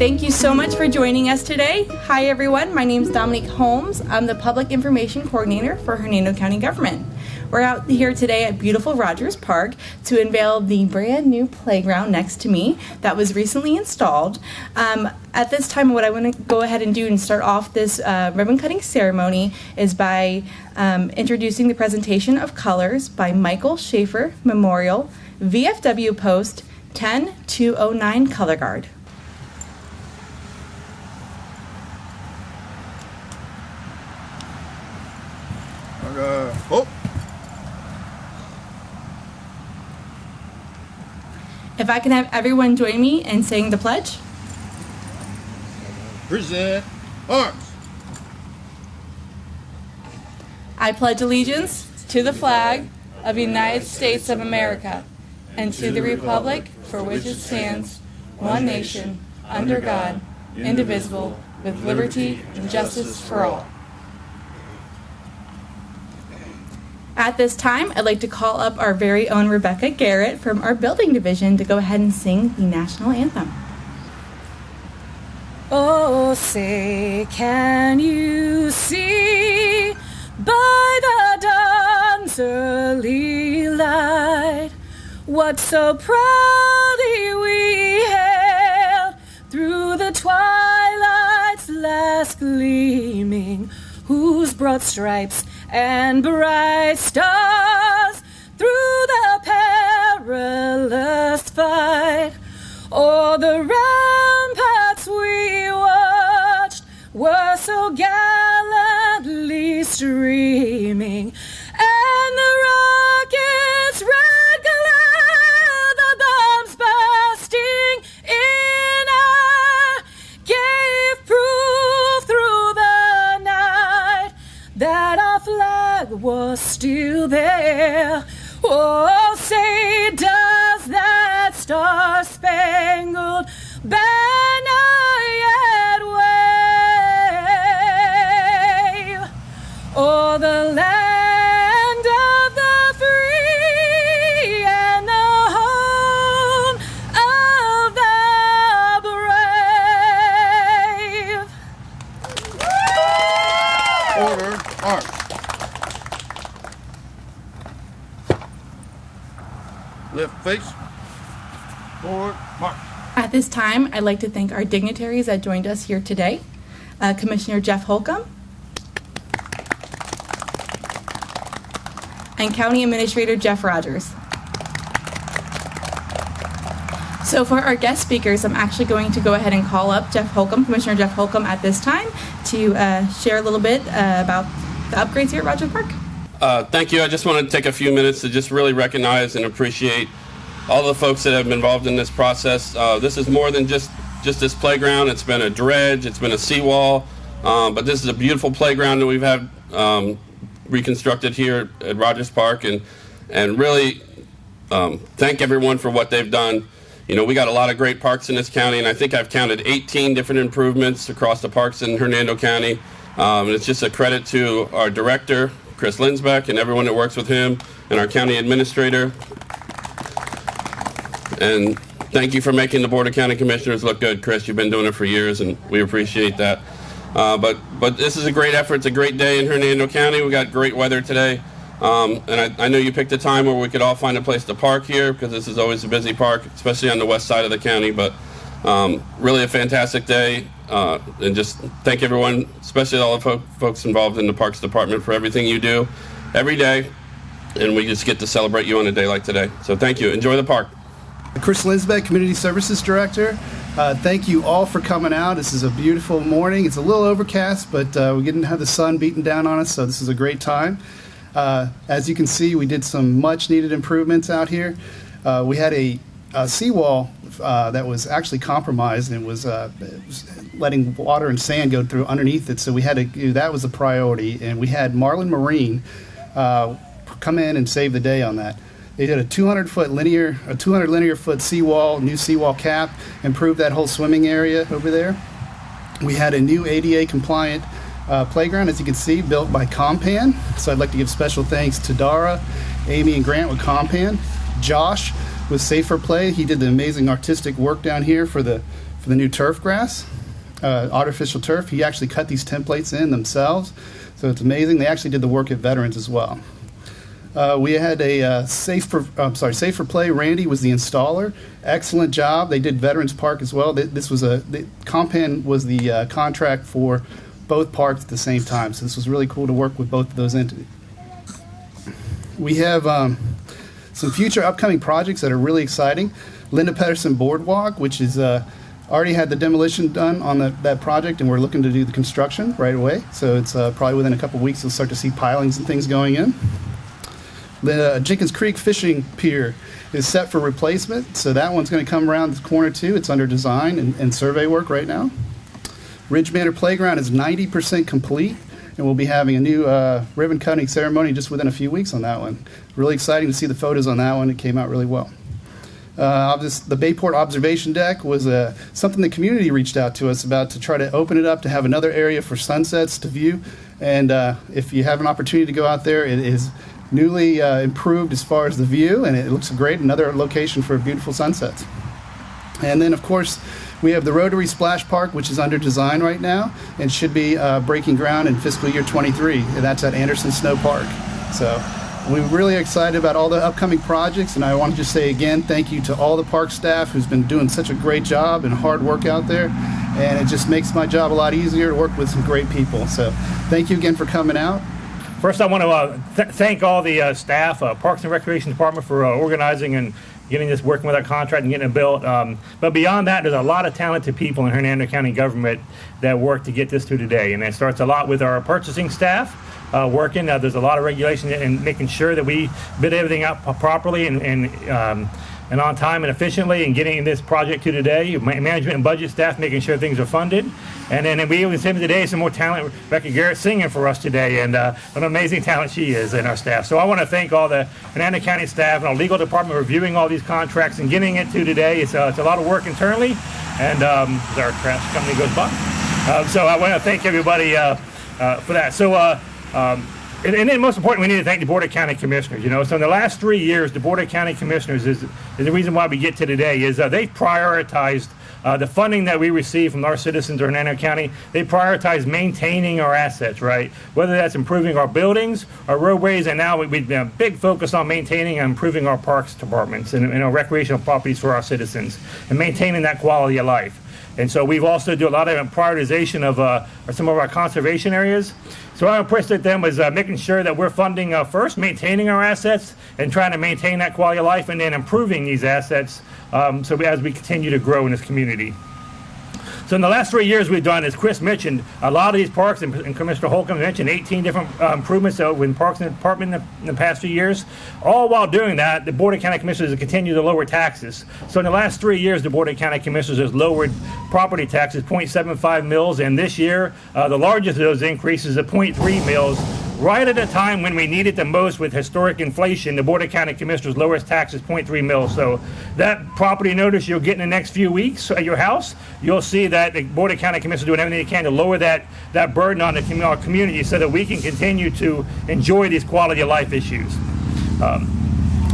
Thank you so much for joining us today. Hi everyone, my name is Dominique Holmes. I'm the Public Information Coordinator for Hernando County Government. We're out here today at beautiful Rogers Park to unveil the brand new playground next to me that was recently installed. At this time, what I want to go ahead and do and start off this ribbon cutting ceremony is by introducing the presentation of colors by Michael Schaefer Memorial VFW Post 10209 Color Guard. If I can have everyone join me in saying the pledge. Present arms. I pledge allegiance to the flag of the United States of America and to the republic for which it stands, one nation, under God, indivisible, with liberty and justice for all. At this time, I'd like to call up our very own Rebecca Garrett from our building division to go ahead and sing the National Anthem. Oh, say, can you see by the dawn's early light what so proudly we hailed through the twilight's last gleaming, whose broad stripes and bright stars through the perilous fight o'er the ramparts we watched were so gallantly streaming, and the rockets' red glare, the bombs bursting in air, gave proof through the night that our flag was still there. Oh, say, does that star-spangled banner yet wave o'er the land of the free and the home of the brave? Order, arms. Left face, forward, march. At this time, I'd like to thank our dignitaries that joined us here today. Commissioner Jeff Holcomb and County Administrator Jeff Rogers. So for our guest speakers, I'm actually going to go ahead and call up Jeff Holcomb, Commissioner Jeff Holcomb at this time to share a little bit about the upgrades here at Rogers Park. Thank you. I just want to take a few minutes to just really recognize and appreciate all the folks that have been involved in this process. This is more than just this playground. It's been a dredge, it's been a seawall, but this is a beautiful playground that we've had reconstructed here at Rogers Park, and really thank everyone for what they've done. You know, we got a lot of great parks in this county, and I think I've counted 18 different improvements across the parks in Hernando County. And it's just a credit to our director, Chris Linsbeck, and everyone that works with him, and our county administrator. And thank you for making the Board of County Commissioners look good, Chris. You've been doing it for years, and we appreciate that. But this is a great effort. It's a great day in Hernando County. We got great weather today. And I know you picked a time where we could all find a place to park here, because this is always a busy park, especially on the west side of the county. But really a fantastic day. And just thank everyone, especially all the folks involved in the Parks Department, for everything you do every day. And we just get to celebrate you on a day like today. So thank you. Enjoy the park. Chris Linsbeck, Community Services Director. Thank you all for coming out. This is a beautiful morning. It's a little overcast, but we didn't have the sun beating down on us, so this is a great time. As you can see, we did some much needed improvements out here. We had a seawall that was actually compromised, and it was letting water and sand go through underneath it, so we had to that was a priority, and we had Marlin Marine come in and save the day on that. They did a 200 linear foot seawall, new seawall cap, improved that whole swimming area over there. We had a new ADA compliant playground, as you can see, built by Compan. So I'd like to give special thanks to Dara, Amy, and Grant with Compan. Josh with Safer Play. He did the amazing artistic work down here for the for the new turf grass, artificial turf. He actually cut these templates in themselves, so it's amazing. They actually did the work at Veterans as well. We had a Safe for Play. Randy was the installer. Excellent job. They did Veterans Park as well. This was the Compan was the contract for both parks at the same time. So this was really cool to work with both of those entities. We have some future upcoming projects that are really exciting. Linda Pedersen Boardwalk, which is already had the demolition done on that project, and we're looking to do the construction right away. So it's probably within a couple of weeks you'll start to see pilings and things going in. The Jenkins Creek Fishing Pier is set for replacement, so that one's going to come around the corner too. It's under design and survey work right now. Ridge Manor Playground is 90% complete, and we'll be having a new ribbon cutting ceremony just within a few weeks on that one. Really exciting to see the photos on that one. It came out really well. The Bayport observation deck was something the community reached out to us about to try to open it up to have another area for sunsets to view. And if you have an opportunity to go out there, it is newly improved as far as the view, and it looks great. Another location for beautiful sunsets. And then, of course, we have the Rotary Splash Park, which is under design right now and should be breaking ground in fiscal year 23. And that's at Anderson Snow Park. So we're really excited about all the upcoming projects, and I want to just say again, thank you to all the park staff who's been doing such a great job and hard work out there. And it just makes my job a lot easier to work with some great people. So thank you again for coming out. First, I want to thank all the staff, Parks and Recreation Department, for organizing and getting this, working with our contract and getting it built. But beyond that, there's a lot of talented people in Hernando County government that work to get this to today. And it starts a lot with our purchasing staff working. There's a lot of regulation and making sure that we bid everything out properly and on time and efficiently, and getting this project to today. Management and budget staff making sure things are funded. And then we even see today some more talent. Rebecca Garrett singing for us today, and an amazing talent she is in our staff. So I want to thank all the Hernando County staff and our legal department reviewing all these contracts and getting it to today. It's a lot of work internally, and as our trash company goes by. So I want to thank everybody for that. So and then most important, we need to thank the Board of County Commissioners. So in the last 3 years, the Board of County Commissioners is the reason why we get to today, is they prioritized the funding that we receive from our citizens in Hernando County. They prioritize maintaining our assets, right? Whether that's improving our buildings, our roadways, and now we've been a big focus on maintaining and improving our parks departments and our recreational properties for our citizens and maintaining that quality of life. And so we've also do a lot of prioritization of some of our conservation areas. So our approach to them was making sure that we're funding first, maintaining our assets and trying to maintain that quality of life, and then improving these assets so as we continue to grow in this community. So in the last 3 years we've done, as Chris mentioned, a lot of these parks, and Commissioner Holcomb mentioned 18 different improvements in Parks and Department in the past few years. All while doing that, the Board of County Commissioners have continued to lower taxes. So in the last 3 years, the Board of County Commissioners has lowered property taxes 0.75 mils, and this year, the largest of those increases at 0.3 mils. Right at a time when we need it the most with historic inflation, the Board of County Commissioners lowers taxes 0.3 mils. So that property notice you'll get in the next few weeks at your house, you'll see that the Board of County Commissioners doing everything they can to lower that burden on our community so that we can continue to enjoy these quality of life issues.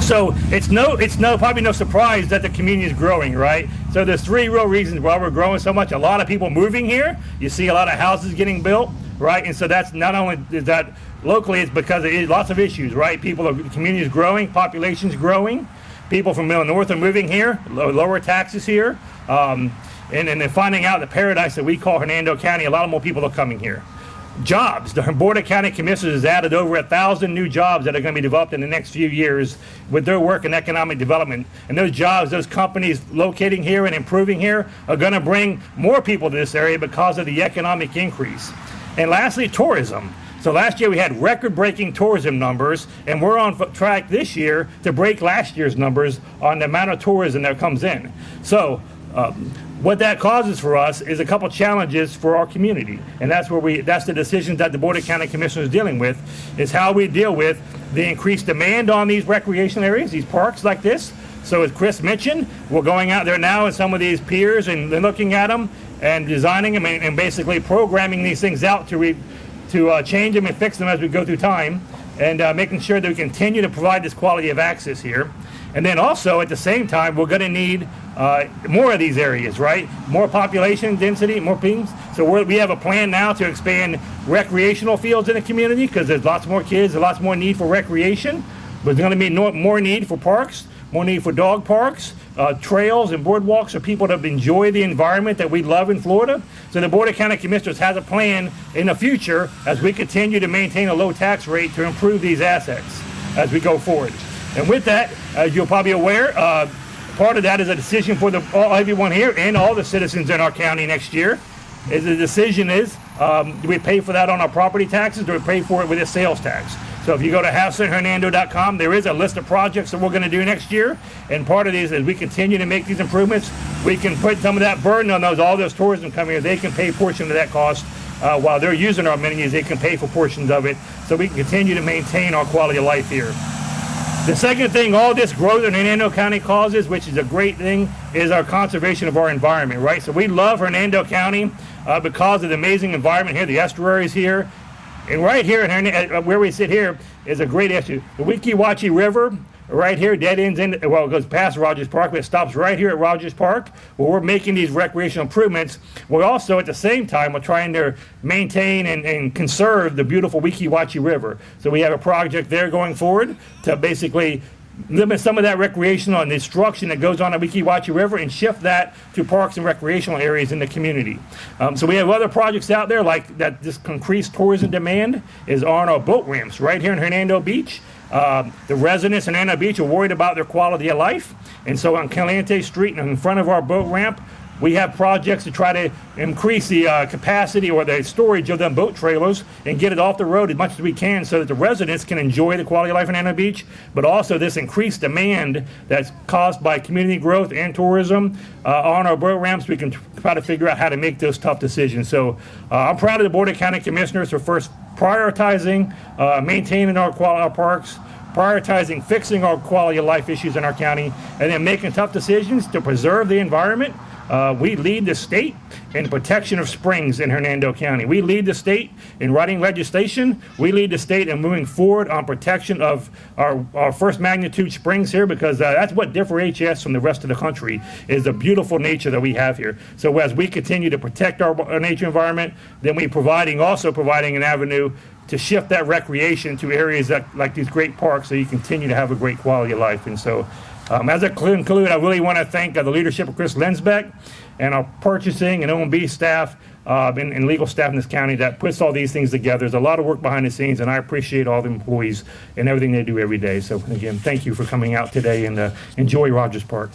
So it's probably no surprise that the community is growing, right? So there's 3 real reasons why we're growing so much. A lot of people moving here. You see a lot of houses getting built, right? And so that's not only is that locally, it's because of lots of issues, right? The community is growing, population's growing. People from Middle North are moving here, lower taxes here. And then finding out the paradise that we call Hernando County, a lot more people are coming here. Jobs. The Board of County Commissioners has added over 1,000 new jobs that are going to be developed in the next few years with their work in economic development. And those jobs, those companies locating here and improving here are going to bring more people to this area because of the economic increase. And lastly, tourism. So last year we had record-breaking tourism numbers, and we're on track this year to break last year's numbers on the amount of tourism that comes in. So what that causes for us is a couple challenges for our community, and that's the decisions that the Board of County Commissioners is dealing with, is how we deal with the increased demand on these recreational areas, these parks like this. So as Chris mentioned, we're going out there now in some of these piers and looking at them and designing them and basically programming these things out to change them and fix them as we go through time. and making sure that we continue to provide this quality of access here. And then also, at the same time, we're going to need more of these areas, right? More population density, more things. So we have a plan now to expand recreational fields in the community because there's lots more kids, there's lots more need for recreation. But there's going to be more need for parks, more need for dog parks, trails and boardwalks for people to enjoy the environment that we love in Florida. So the Board of County Commissioners has a plan in the future as we continue to maintain a low tax rate to improve these assets as we go forward. And with that, as you're probably aware, part of that is a decision for everyone here and all the citizens in our county next year. The decision is, do we pay for that on our property taxes, or do we pay for it with a sales tax? So if you go to houseinhernando.com, there is a list of projects that we're going to do next year. And part of these, as we continue to make these improvements, we can put some of that burden on all those tourism coming here. They can pay a portion of that cost. While they're using our amenities, they can pay for portions of it. So we can continue to maintain our quality of life here. The second thing all this growth in Hernando County causes, which is a great thing, is our conservation of our environment, right? So we love Hernando County because of the amazing environment here, the estuaries here. And right here, where we sit here, is a great estuary. The Weeki Wachee River, right here, dead ends in, well, it goes past Rogers Park, but it stops right here at Rogers Park, where we're making these recreational improvements. We're also, at the same time, we're trying to maintain and conserve the beautiful Weeki Wachee River. So we have a project there going forward to basically limit some of that recreational and destruction that goes on at Weeki Wachee River and shift that to parks and recreational areas in the community. So we have other projects out there like that. This increased tourism demand is on our boat ramps right here in Hernando Beach. The residents in Hernando Beach are worried about their quality of life, and so on Caliente Street and in front of our boat ramp, we have projects to try to increase the capacity or the storage of them boat trailers and get it off the road as much as we can so that the residents can enjoy the quality of life in Hernando Beach, but also this increased demand that's caused by community growth and tourism on our boat ramps. We can try to figure out how to make those tough decisions. So I'm proud of the Board of County Commissioners for first prioritizing maintaining our parks, prioritizing fixing our quality of life issues in our county, and then making tough decisions to preserve the environment. We lead the state in protection of springs in Hernando County. We lead the state in writing legislation. We lead the state in moving forward on protection of our first magnitude springs here, because that's what differentiates us from the rest of the country, is the beautiful nature that we have here. So as we continue to protect our nature environment, then also providing an avenue to shift that recreation to areas like these great parks so you continue to have a great quality of life. And so as I conclude, I really want to thank the leadership of Chris Linsbeck and our purchasing and O&B staff and legal staff in this county that puts all these things together. There's a lot of work behind the scenes, and I appreciate all the employees and everything they do every day. So again, thank you for coming out today, and enjoy Rogers Park.